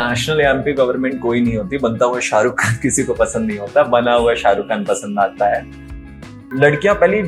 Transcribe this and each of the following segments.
National या MP government कोई नहीं होती, बनता हुआ शाहरुख खान किसी को पसंद नहीं होता, बना हुआ शाहरुख खान पसंद आता है। लड़कियां पहले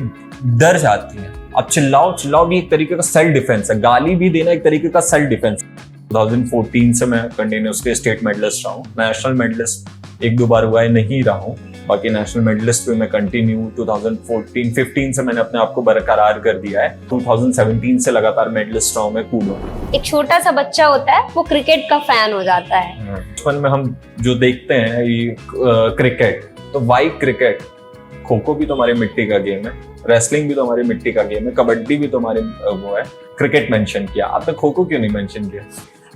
डर जाती हैं, अब चिल्लाओ भी एक तरीके का सेल्फ डिफेंस है, गाली भी देना एक तरीके का सेल्फ डिफेंस। 2014 से मैं कंटिन्यूसली स्टेट मेडलिस्ट रहा हूँ, नेशनल मेडलिस्ट एक दो बार हुआ है, नहीं रहा हूँ, बाकी नेशनल मेडलिस्ट पे मैं कंटिन्यू 2014-15 से मैंने अपने आप को बरकरार कर दिया है। 2017 से लगातार मेडलिस्ट रहा हूँ मैं कूडो। एक छोटा सा बच्चा होता है वो क्रिकेट का फैन हो जाता है। बचपन में हम जो देखते हैं ये क्रिकेट, तो वाई क्रिकेट, खो खो भी तो हमारी मिट्टी का गेम है, रेसलिंग भी तो हमारी मिट्टी का गेम है, कबड्डी भी तो हमारे वो है। क्रिकेट मेंशन किया आपने, खो खो क्यों नहीं मेंशन किया?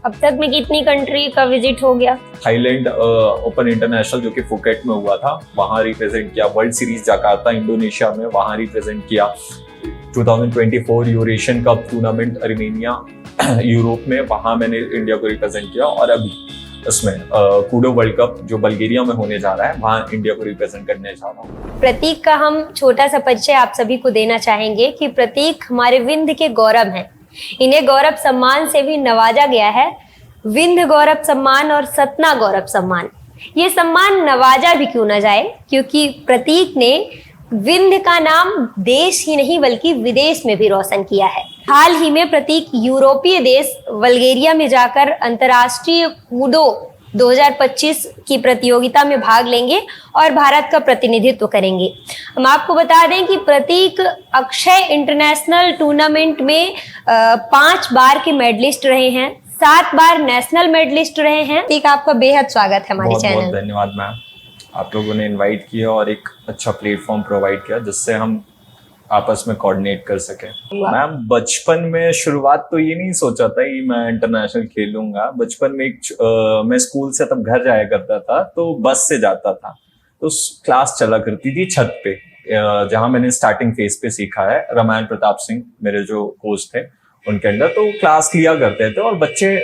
अब तक में कितनी कंट्री का विजिट हो गया? थाईलैंड ओपन इंटरनेशनल जो कि फुकेट में हुआ था, वहां रिप्रेजेंट किया। वर्ल्ड सीरीज जकार्ता इंडोनेशिया में, वहां रिप्रेजेंट किया। 2024 Eurasian cup tournament Armenia Europe में, वहां मैंने इंडिया को रिप्रेजेंट किया। और अभी उसमें कूडो वर्ल्ड कप जो बल्गेरिया में होने जा रहा है, वहां इंडिया को रिप्रेजेंट करने जा रहा हूँ। प्रतीक का हम छोटा सा परिचय आप सभी को देना चाहेंगे कि प्रतीक हमारे विंध्य के गौरव हैं। इन्हें गौरव सम्मान से भी नवाजा गया है, विंध्य गौरव सम्मान और सतना गौरव सम्मान। ये सम्मान नवाजा भी क्यों ना जाए, क्योंकि प्रतीक ने विंध्य का नाम देश ही नहीं बल्कि विदेश में भी रोशन किया है। हाल ही में प्रतीक यूरोपीय देश बल्गेरिया में जाकर अंतर्राष्ट्रीय कूडो 2025 की प्रतियोगिता में भाग लेंगे और भारत का प्रतिनिधित्व करेंगे। हम आपको बता दें कि प्रतीक अक्षय इंटरनेशनल टूर्नामेंट में 5 बार के मेडलिस्ट रहे हैं, 7 बार नेशनल मेडलिस्ट रहे हैं। प्रतीक, आपका बेहद स्वागत है हमारे चैनल। बहुत धन्यवाद मैम, आप लोगों ने इनवाइट किया और एक अच्छा प्लेटफॉर्म प्रोवाइड किया जिससे हम आपस में कोऑर्डिनेट कर सके। मैम बचपन में शुरुआत तो ये नहीं सोचा था कि मैं इंटरनेशनल खेलूंगा। बचपन में मैं स्कूल से तब घर जाया करता था, तो बस से जाता था, तो क्लास चला करती थी छत पे, जहां मैंने स्टार्टिंग फेज पे सीखा है। रामायण प्रताप सिंह मेरे जो कोच थे उनके अंडर तो क्लास लिया करते थे। और बच्चे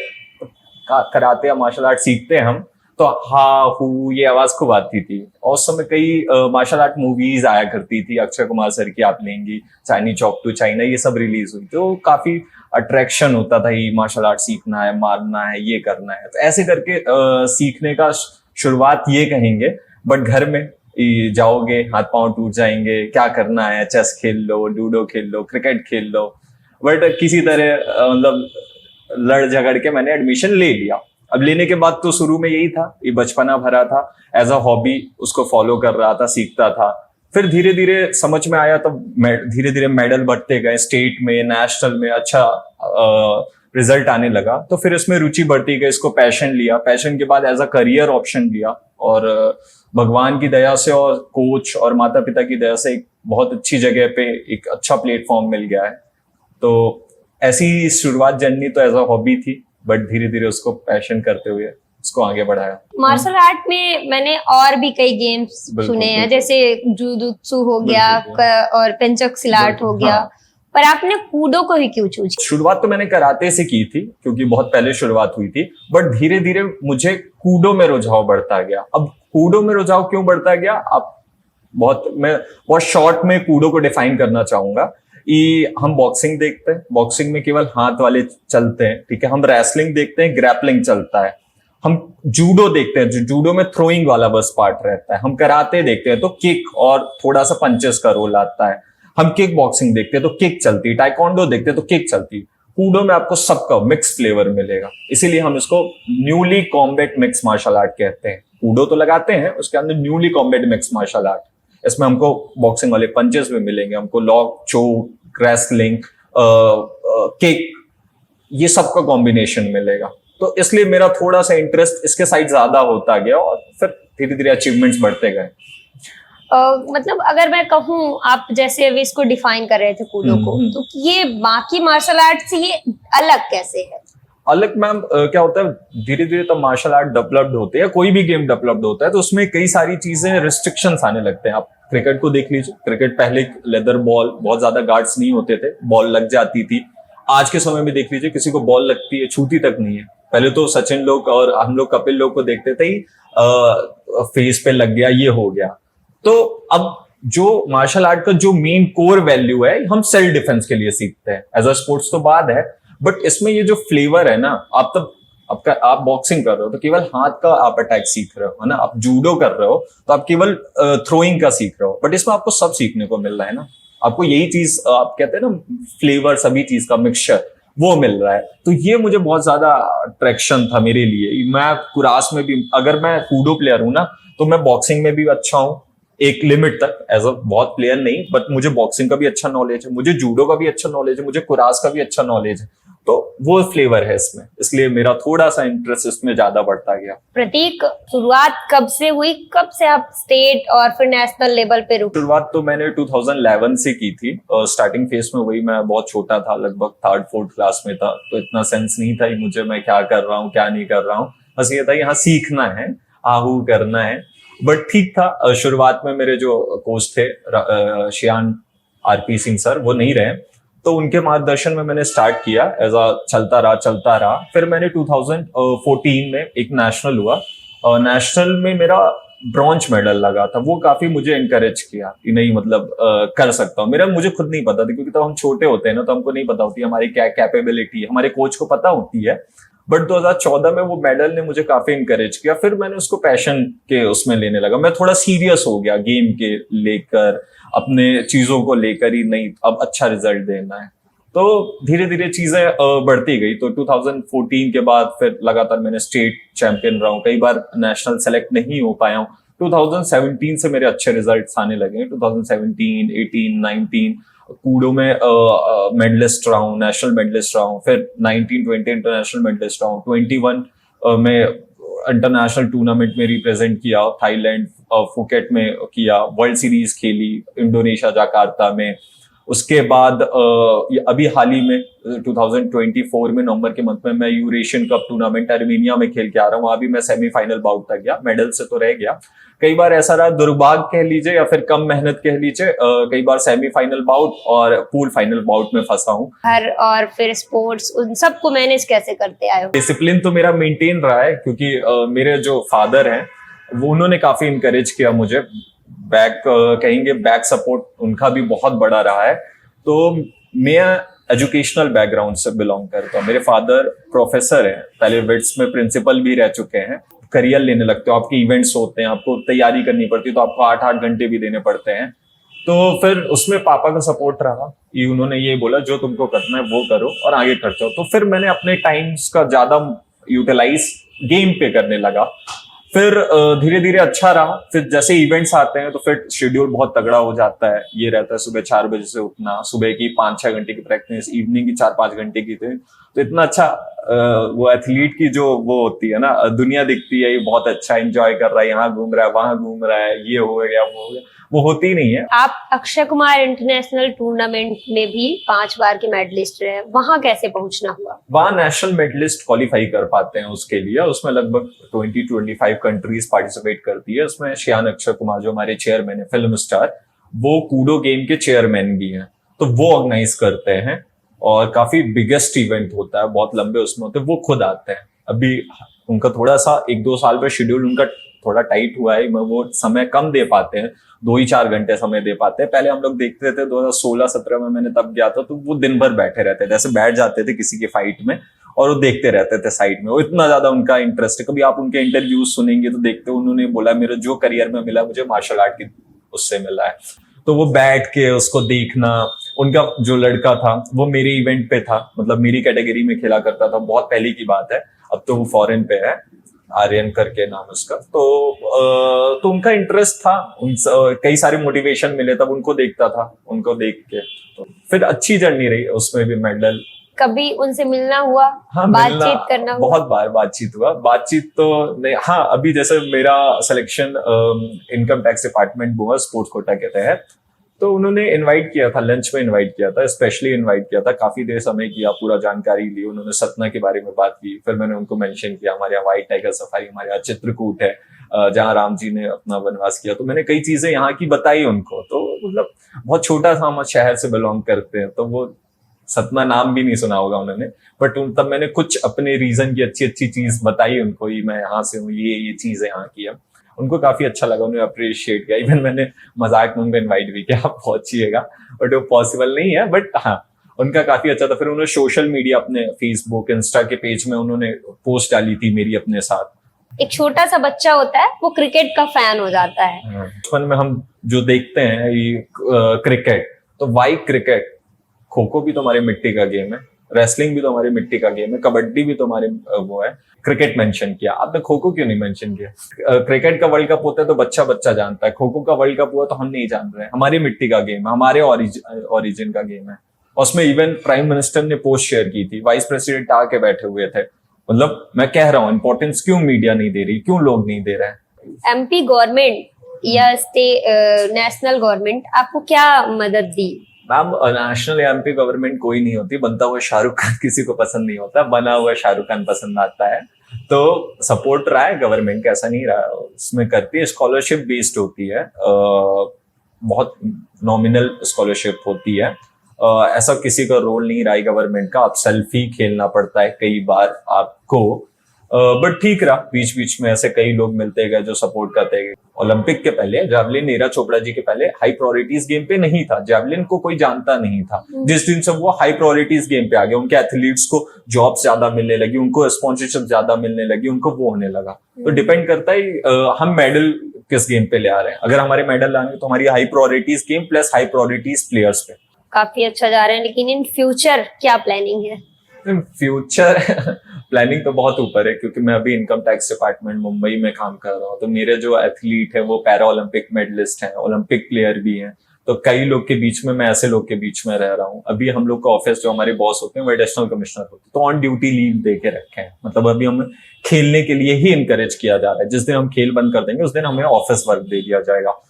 कराते या मार्शल आर्ट सीखते हैं हम, तो हा हु ये आवाज खूब आती थी। और उस समय कई मार्शल आर्ट मूवीज आया करती थी, अक्षय कुमार सर की आप लेंगी, चाइनी चौक टू चाइना, ये सब रिलीज हुई, तो काफी अट्रैक्शन होता था, ये मार्शल आर्ट सीखना है, मारना है, ये करना है। तो ऐसे करके सीखने का शुरुआत ये कहेंगे। बट घर में जाओगे हाथ पांव टूट जाएंगे, क्या करना है, चेस खेल लो, लूडो खेल लो, क्रिकेट खेल लो। बट किसी तरह मतलब लड़ झगड़ के मैंने एडमिशन ले लिया। अब लेने के बाद तो शुरू में यही था, ये बचपना भरा था, एज अ हॉबी उसको फॉलो कर रहा था, सीखता था। फिर धीरे धीरे समझ में आया, तब धीरे धीरे मेडल बढ़ते गए, स्टेट में, नेशनल में अच्छा रिजल्ट आने लगा। तो फिर इसमें रुचि बढ़ती गई, इसको पैशन लिया, पैशन के बाद एज अ करियर ऑप्शन लिया। और भगवान की दया से और कोच और माता पिता की दया से एक बहुत अच्छी जगह पे एक अच्छा प्लेटफॉर्म मिल गया है। तो ऐसी शुरुआत जर्नी तो एज अ हॉबी थी, बट धीरे धीरे उसको पैशन करते हुए उसको आगे बढ़ाया। मार्शल आर्ट में मैंने और भी कई गेम्स सुने हैं, जैसे जुजुत्सु हो गया और पेंचक सिलाट हो गया। हाँ। पर आपने कूडो को ही क्यों चूज? शुरुआत तो मैंने कराटे से की थी, क्योंकि बहुत पहले शुरुआत हुई थी, बट धीरे धीरे मुझे कूडो में रुझाव बढ़ता गया। अब कूडो में रुझाव क्यों बढ़ता गया, मैं बहुत शॉर्ट में कूडो को डिफाइन करना चाहूंगा। हम बॉक्सिंग देखते हैं, बॉक्सिंग में केवल हाथ वाले चलते हैं, ठीक है। हम रेसलिंग देखते हैं, ग्रैपलिंग चलता है। हम जूडो देखते हैं, जो जूडो में थ्रोइंग वाला बस पार्ट रहता है। हम कराटे देखते हैं तो किक और थोड़ा सा पंचेस का रोल आता है। हम किक बॉक्सिंग देखते हैं तो किक चलती है, टाइकोंडो देखते हैं तो किक चलती है। कूडो में आपको सबका मिक्स फ्लेवर मिलेगा, इसीलिए हम इसको newly combat mix martial art कहते हैं। कूडो तो लगाते हैं, उसके अंदर newly combat mix martial art. इसमें हमको बॉक्सिंग वाले पंचेस भी मिलेंगे, हमको लॉक, चोक, रेसलिंग, किक, ये सब का कॉम्बिनेशन मिलेगा। तो इसलिए मेरा थोड़ा सा इंटरेस्ट इसके साइड ज्यादा होता गया और फिर धीरे धीरे अचीवमेंट्स बढ़ते गए। मतलब अगर मैं कहूँ, आप जैसे अभी इसको डिफाइन कर रहे थे कूडो को, तो ये बाकी मार्शल आर्ट से ये अलग कैसे है? अलग मैम क्या होता है, धीरे धीरे तब मार्शल आर्ट डेवलप्ड होते हैं, कोई भी गेम डेवलप्ड होता है तो उसमें कई सारी चीजें, रिस्ट्रिक्शंस आने लगते हैं। आप क्रिकेट को देख लीजिए, क्रिकेट पहले लेदर बॉल, बहुत ज्यादा गार्ड्स नहीं होते थे, बॉल लग जाती थी। आज के समय में देख लीजिए, किसी को बॉल लगती है, छूती तक नहीं है। पहले तो सचिन लोग और हम लोग कपिल लोग को देखते थे ही फेस पे लग गया, ये हो गया। तो अब जो मार्शल आर्ट का जो मेन कोर वैल्यू है, हम सेल्फ डिफेंस के लिए सीखते हैं। एज अ स्पोर्ट्स तो बाद है, बट इसमें ये जो फ्लेवर है ना, आप तब आपका आप बॉक्सिंग कर रहे हो तो केवल हाथ का आप अटैक सीख रहे हो, है ना। आप जूडो कर रहे हो तो आप केवल थ्रोइंग का सीख रहे हो, बट इसमें आपको सब सीखने को मिल रहा है ना। आपको यही चीज आप कहते हैं ना, फ्लेवर, सभी चीज का मिक्सचर वो मिल रहा है। तो ये मुझे बहुत ज्यादा अट्रैक्शन था मेरे लिए। मैं कुरास में भी, अगर मैं कूडो प्लेयर हूं ना, तो मैं बॉक्सिंग में भी अच्छा हूँ एक लिमिट तक, एज अ बहुत प्लेयर नहीं, बट मुझे बॉक्सिंग का भी अच्छा नॉलेज है, मुझे जूडो का भी अच्छा नॉलेज है, मुझे कुरास का भी अच्छा नॉलेज है। तो वो फ्लेवर है इसमें, इसलिए मेरा थोड़ा सा इंटरेस्ट इसमें ज्यादा बढ़ता गया। प्रतीक, शुरुआत कब से हुई, कब से आप स्टेट और फिर नेशनल लेवल पे रुके? शुरुआत तो मैंने 2011 से की थी। स्टार्टिंग फेज में वही, मैं बहुत छोटा था, लगभग 3rd-4th क्लास में था, तो इतना सेंस नहीं था कि मुझे मैं क्या कर रहा हूँ क्या नहीं कर रहा हूँ। बस ये था यहाँ सीखना है, आहू करना है। बट ठीक था। शुरुआत में मेरे जो कोच थे श्यान आरपी सिंह सर, वो नहीं रहे, तो उनके मार्गदर्शन में मैंने स्टार्ट किया। एज अ चलता रहा। फिर मैंने 2014 में एक नेशनल हुआ, और नेशनल में मेरा ब्रॉन्ज मेडल लगा था। वो काफी मुझे एनकरेज किया कि नहीं, मतलब कर सकता हूँ। मुझे खुद नहीं पता था, क्योंकि तब हम छोटे होते हैं ना, तो हमको नहीं पता होती हमारी क्या कैपेबिलिटी है, हमारे कोच को पता होती है। बट 2014 में वो मेडल ने मुझे काफी इंकरेज किया। फिर मैंने उसको पैशन के उसमें लेने लगा। मैं थोड़ा सीरियस हो गया गेम के लेकर, अपने चीजों को लेकर ही, नहीं अब अच्छा रिजल्ट देना है। तो धीरे धीरे चीजें बढ़ती गई। तो 2014 के बाद फिर लगातार मैंने स्टेट चैंपियन रहा हूँ, कई बार नेशनल सेलेक्ट नहीं हो पाया हूँ। 2017 से मेरे अच्छे रिजल्ट्स आने लगे। 2017, 18, 19 कूडो में मेडलिस्ट रहा हूँ, नेशनल मेडलिस्ट रहा हूँ। फिर 19-20 इंटरनेशनल मेडलिस्ट रहा हूँ। 21 में इंटरनेशनल टूर्नामेंट में रिप्रेजेंट किया, थाईलैंड फुकेट में किया, वर्ल्ड सीरीज खेली इंडोनेशिया जकार्ता में। उसके बाद अभी हाल ही में 2024 में नवंबर के मंथ में मैं यूरेशियन कप टूर्नामेंट आर्मेनिया में खेल के आ रहा हूँ। वहां भी मैं सेमीफाइनल बाउट तक गया, मेडल से तो रह गया। कई बार ऐसा रहा, दुर्भाग्य कह लीजिए या फिर कम मेहनत कह लीजिए, कई बार सेमीफाइनल बाउट और पूल फाइनल बाउट में फंसा हूँ। घर और फिर स्पोर्ट्स, उन सबको मैनेज कैसे करते आए हो? डिसिप्लिन तो मेरा मेंटेन रहा है, क्योंकि मेरे जो फादर हैं वो, उन्होंने काफी इंकरेज किया मुझे। कहेंगे बैक सपोर्ट उनका भी बहुत बड़ा रहा है। तो मैं एजुकेशनल बैकग्राउंड से बिलोंग करता हूँ। मेरे फादर प्रोफेसर हैं, पहले विट्स में प्रिंसिपल भी रह चुके हैं। करियर लेने लगते हो, आपके इवेंट्स होते हैं, आपको तैयारी करनी पड़ती है, तो आपको 8-8 घंटे भी देने पड़ते हैं। तो फिर उसमें पापा का सपोर्ट रहा, ये उन्होंने ये बोला जो तुमको करना है वो करो और आगे करते हो। तो फिर मैंने अपने टाइम्स का ज्यादा यूटिलाइज गेम पे करने लगा। फिर धीरे धीरे अच्छा रहा। फिर जैसे इवेंट्स आते हैं तो फिर शेड्यूल बहुत तगड़ा हो जाता है। ये रहता है सुबह 4 बजे से उठना, सुबह की 5-6 घंटे की प्रैक्टिस, इवनिंग की 4-5 घंटे की थी। तो इतना अच्छा वो एथलीट की जो वो होती है ना, दुनिया दिखती है, ये बहुत अच्छा एंजॉय कर रहा है, यहाँ घूम रहा है, वहां घूम रहा है, ये हो गया वो हो गया, वो होती नहीं है। आप अक्षय कुमार इंटरनेशनल टूर्नामेंट में भी 5 बार के मेडलिस्ट रहे, वहां कैसे पहुंचना हुआ? वहां नेशनल मेडलिस्ट क्वालिफाई कर पाते हैं उसके लिए। उसमें लगभग 20-25 कंट्रीज पार्टिसिपेट करती है। उसमें श्यान अक्षय कुमार जो हमारे चेयरमैन है, फिल्म स्टार, वो कूडो गेम के चेयरमैन भी हैं, तो वो ऑर्गेनाइज करते हैं। और काफी बिगेस्ट इवेंट होता है, बहुत लंबे उसमें होते हैं, वो खुद आते हैं। अभी उनका थोड़ा सा 1-2 साल में शेड्यूल उनका थोड़ा टाइट हुआ है, वो समय कम दे पाते हैं, 2 ही 4 घंटे समय दे पाते हैं। पहले हम लोग देखते थे 2016-17 में मैंने तब गया था, तो वो दिन भर बैठे रहते थे, जैसे बैठ जाते थे किसी की फाइट में और वो देखते रहते थे साइड में। वो इतना ज्यादा उनका इंटरेस्ट है। कभी आप उनके इंटरव्यूज सुनेंगे तो देखते, उन्होंने बोला मेरे जो करियर में मिला मुझे मार्शल आर्ट की उससे मिला है। तो वो बैठ के उसको देखना। उनका जो लड़का था वो मेरे इवेंट पे था, मतलब मेरी कैटेगरी में खेला करता था, बहुत पहले की बात है, अब तो वो फॉरेन पे है, आर्यन करके नाम उसका। तो उनका इंटरेस्ट था, कई सारे मोटिवेशन मिले तब उनको देखता था, उनको देख के तो फिर अच्छी जर्नी रही उसमें भी। मेडल कभी उनसे मिलना हुआ? हाँ, बातचीत करना हुआ? बहुत बार बातचीत हुआ। बातचीत तो नहीं, हाँ अभी जैसे मेरा सिलेक्शन इनकम टैक्स डिपार्टमेंट हुआ स्पोर्ट्स कोटा के तहत, तो उन्होंने इनवाइट किया था, लंच में इनवाइट किया था, स्पेशली इनवाइट किया था, काफी देर समय किया, पूरा जानकारी ली। उन्होंने सतना के बारे में बात की, फिर मैंने उनको मेंशन किया हमारे यहाँ व्हाइट टाइगर सफारी, हमारे यहाँ चित्रकूट है जहाँ राम जी ने अपना वनवास किया। तो मैंने कई चीजें यहाँ की बताई उनको। तो मतलब बहुत छोटा सा हम शहर से बिलोंग करते हैं, तो वो सतना नाम भी नहीं सुना होगा उन्होंने, बट तब मैंने कुछ अपने रीजन की अच्छी अच्छी चीज बताई उनको, ही मैं यहाँ से हूँ, ये चीज है यहाँ की है। उनको काफी अच्छा लगा, उन्होंने अप्रिशिएट किया। इवन मैंने मजाक में उनको इनवाइट भी किया, आप पहुंचिएगा, बट वो पॉसिबल नहीं है। बट हाँ, उनका काफी अच्छा था। फिर उन्होंने सोशल मीडिया अपने फेसबुक इंस्टा के पेज में उन्होंने पोस्ट डाली थी मेरी अपने साथ। एक छोटा सा बच्चा होता है वो क्रिकेट का फैन हो जाता है। बचपन में हम जो देखते हैं ये क्रिकेट, तो वाई क्रिकेट, खो खो भी तो हमारी मिट्टी का गेम है, रेसलिंग भी तो हमारी मिट्टी का गेम है, कबड्डी भी तो हमारे वो है। क्रिकेट मेंशन किया आपने, खो खो क्यों नहीं मेंशन किया? क्रिकेट का वर्ल्ड कप होता है तो बच्चा बच्चा जानता है, खो खो का वर्ल्ड कप हुआ तो हम नहीं जान रहे हैं। हमारी मिट्टी का गेम है, हमारे ओरिजिन का गेम है। उसमें इवन प्राइम मिनिस्टर ने पोस्ट शेयर की थी, वाइस प्रेसिडेंट आके बैठे हुए थे। मतलब मैं कह रहा हूँ इंपॉर्टेंस क्यों मीडिया नहीं दे रही, क्यों लोग नहीं दे रहे हैं? एमपी गवर्नमेंट या नेशनल गवर्नमेंट आपको क्या मदद दी? मैम नेशनल एमपी गवर्नमेंट कोई नहीं होती, बनता हुआ शाहरुख खान किसी को पसंद नहीं होता, बना हुआ शाहरुख खान पसंद आता है। तो सपोर्ट रहा है गवर्नमेंट का, ऐसा नहीं रहा, उसमें करती है। स्कॉलरशिप बेस्ड होती है, बहुत नॉमिनल स्कॉलरशिप होती है। ऐसा किसी का रोल नहीं रहा है गवर्नमेंट का, आप सेल्फ ही खेलना पड़ता है कई बार आपको। बट ठीक रहा, बीच बीच में ऐसे कई लोग मिलते गए जो सपोर्ट करते गए। ओलंपिक के पहले जैवलिन, नीरज चोपड़ा जी के पहले हाई प्रायोरिटीज गेम पे नहीं था, जैवलिन को कोई जानता नहीं था। जिस दिन से वो हाई प्रायोरिटीज गेम पे आ गए, उनके एथलीट्स को जॉब ज्यादा मिलने लगी, उनको स्पॉन्सरशिप ज्यादा मिलने लगी, उनको वो होने लगा। तो डिपेंड करता है हम मेडल किस गेम पे ले आ रहे हैं। अगर हमारे मेडल लाने तो हमारी high priorities game plus high priorities players पे। काफी अच्छा जा रहे हैं, लेकिन इन फ्यूचर क्या प्लानिंग है? फ्यूचर प्लानिंग तो बहुत ऊपर है, क्योंकि मैं अभी इनकम टैक्स डिपार्टमेंट मुंबई में काम कर रहा हूँ। तो मेरे जो एथलीट है वो पैरा ओलंपिक मेडलिस्ट हैं, ओलंपिक प्लेयर भी हैं। तो कई लोग के बीच में, मैं ऐसे लोग के बीच में रह रहा हूँ। अभी हम लोग का ऑफिस जो हमारे बॉस होते हैं वो एडिशनल कमिश्नर होते हैं, तो ऑन ड्यूटी लीव दे के रखे हैं। मतलब अभी हम खेलने के लिए ही इनकरेज किया जा रहा है। जिस दिन हम खेल बंद कर देंगे उस दिन हमें ऑफिस वर्क दे दिया जाएगा।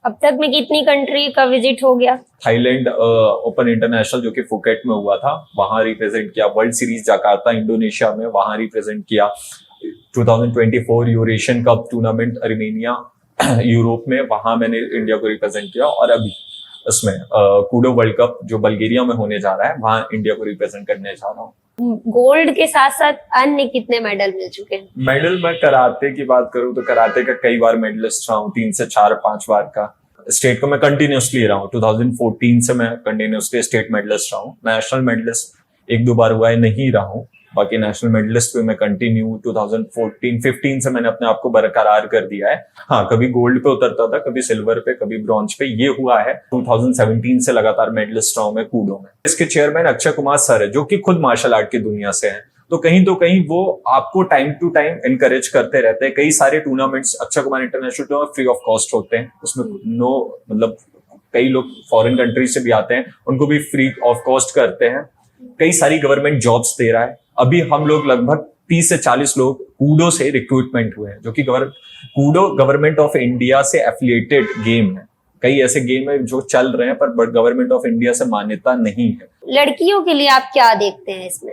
अब तक में कितनी कंट्री का विजिट हो गया? थाईलैंड ओपन इंटरनेशनल जो कि फुकेट में हुआ था, वहां रिप्रेजेंट किया। वर्ल्ड सीरीज जकार्ता इंडोनेशिया में, वहां रिप्रेजेंट किया। 2024 Eurasian cup tournament Armenia Europe में, वहां मैंने इंडिया को रिप्रेजेंट किया। और अभी इसमें कूडो वर्ल्ड कप जो बल्गेरिया में होने जा रहा है, वहां इंडिया को रिप्रेजेंट करने जा रहा हूँ। गोल्ड के साथ साथ अन्य कितने मेडल मिल चुके हैं? मेडल मैं कराटे की बात करूं तो कराटे का कई बार मेडलिस्ट रहा हूँ, 3 से 4-5 बार का। स्टेट को मैं कंटिन्यूसली रहा हूँ, 2014 से मैं कंटिन्यूसली स्टेट मेडलिस्ट रहा हूँ। नेशनल मेडलिस्ट 1-2 बार हुआ है, नहीं रहा हूँ। बाकी नेशनल मेडलिस्ट पे मैं कंटिन्यू 2014-15 से मैंने अपने आप को बरकरार कर दिया है। हाँ, कभी गोल्ड पे उतरता था, कभी सिल्वर पे, कभी ब्रॉन्ज पे, ये हुआ है। 2017 से लगातार मेडलिस्ट रहा हूँ मैं कूडो में। इसके चेयरमैन अक्षय कुमार सर है, जो कि खुद मार्शल आर्ट की दुनिया से हैं। तो कहीं वो आपको टाइम टू टाइम इनकरेज करते रहते हैं। कई सारे tournaments Akshay Kumar international tournament free of cost होते हैं, उसमें मतलब कई लोग फॉरेन कंट्री से भी आते हैं, उनको भी फ्री ऑफ कॉस्ट करते हैं। कई सारी गवर्नमेंट जॉब्स दे रहा है। अभी हम लोग लगभग 30 से 40 लोग कूडो से रिक्रूटमेंट हुए हैं, जो कि कूडो गवर्नमेंट ऑफ इंडिया से एफिलिएटेड गेम है। कई ऐसे गेम है जो चल रहे हैं पर गवर्नमेंट ऑफ इंडिया से मान्यता नहीं है। लड़कियों के लिए आप क्या देखते हैं इसमें?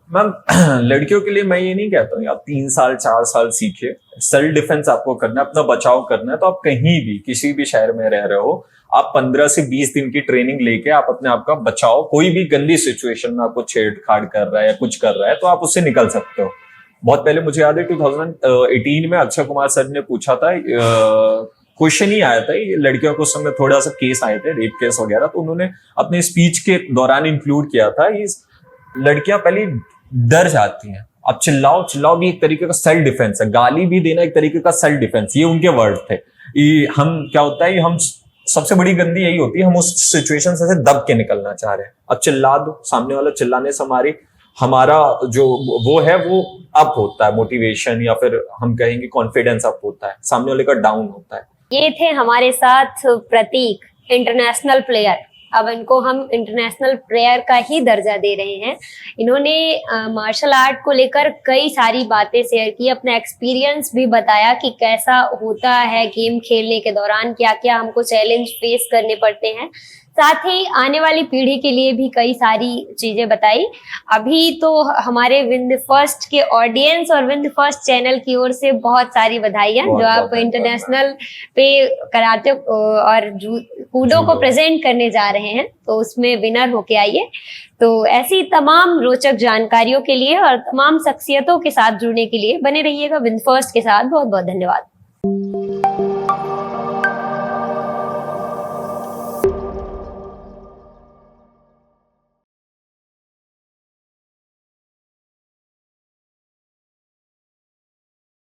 मैम लड़कियों के लिए मैं ये नहीं कहता हूँ आप 3 साल 4 साल सीखिए। सेल्फ डिफेंस आपको करना है, अपना बचाव करना है, तो आप कहीं भी किसी भी शहर में रह रहे हो, आप 15 से 20 दिन की ट्रेनिंग लेके आप अपने आप का बचाओ। कोई भी गंदी सिचुएशन में आपको छेड़छाड़ कर रहा है या कुछ कर रहा है तो आप उससे निकल सकते हो। बहुत पहले मुझे याद है 2018 में अक्षय कुमार सर ने पूछा था, क्वेश्चन ही आया था, लड़कियों को उस समय थोड़ा सा केस आए थे, रेप केस वगैरह, तो उन्होंने अपने स्पीच के दौरान इंक्लूड किया था लड़कियां पहले डर जाती हैं। अब चिल्लाओ भी एक तरीके का सेल्फ डिफेंस है, गाली भी देना एक तरीके का सेल्फ डिफेंस, ये उनके वर्ड थे। हम क्या होता है, हम सबसे बड़ी गंदी यही होती है, हम उस सिचुएशन से दब के निकलना चाह रहे हैं। अब चिल्ला दो, सामने वाला चिल्लाने से हमारा जो वो है वो अप होता है, मोटिवेशन या फिर हम कहेंगे कॉन्फिडेंस अप होता है, सामने वाले का डाउन होता है। ये थे हमारे साथ प्रतीक, इंटरनेशनल प्लेयर। अब इनको हम इंटरनेशनल प्लेयर का ही दर्जा दे रहे हैं। इन्होंने मार्शल आर्ट को लेकर कई सारी बातें शेयर की, अपना एक्सपीरियंस भी बताया कि कैसा होता है गेम खेलने के दौरान, क्या क्या हमको चैलेंज फेस करने पड़ते हैं। साथ ही आने वाली पीढ़ी के लिए भी कई सारी चीजें बताई। अभी तो हमारे विन द फर्स्ट के ऑडियंस और विन द फर्स्ट चैनल की ओर से बहुत सारी बधाइयां, जो आप इंटरनेशनल पे कराटे और कूडो को प्रेजेंट करने जा रहे हैं, तो उसमें विनर होके आइए। तो ऐसी तमाम रोचक जानकारियों के लिए और तमाम शख्सियतों के साथ जुड़ने के लिए बने रहिएगा विन फर्स्ट के साथ। बहुत बहुत धन्यवाद।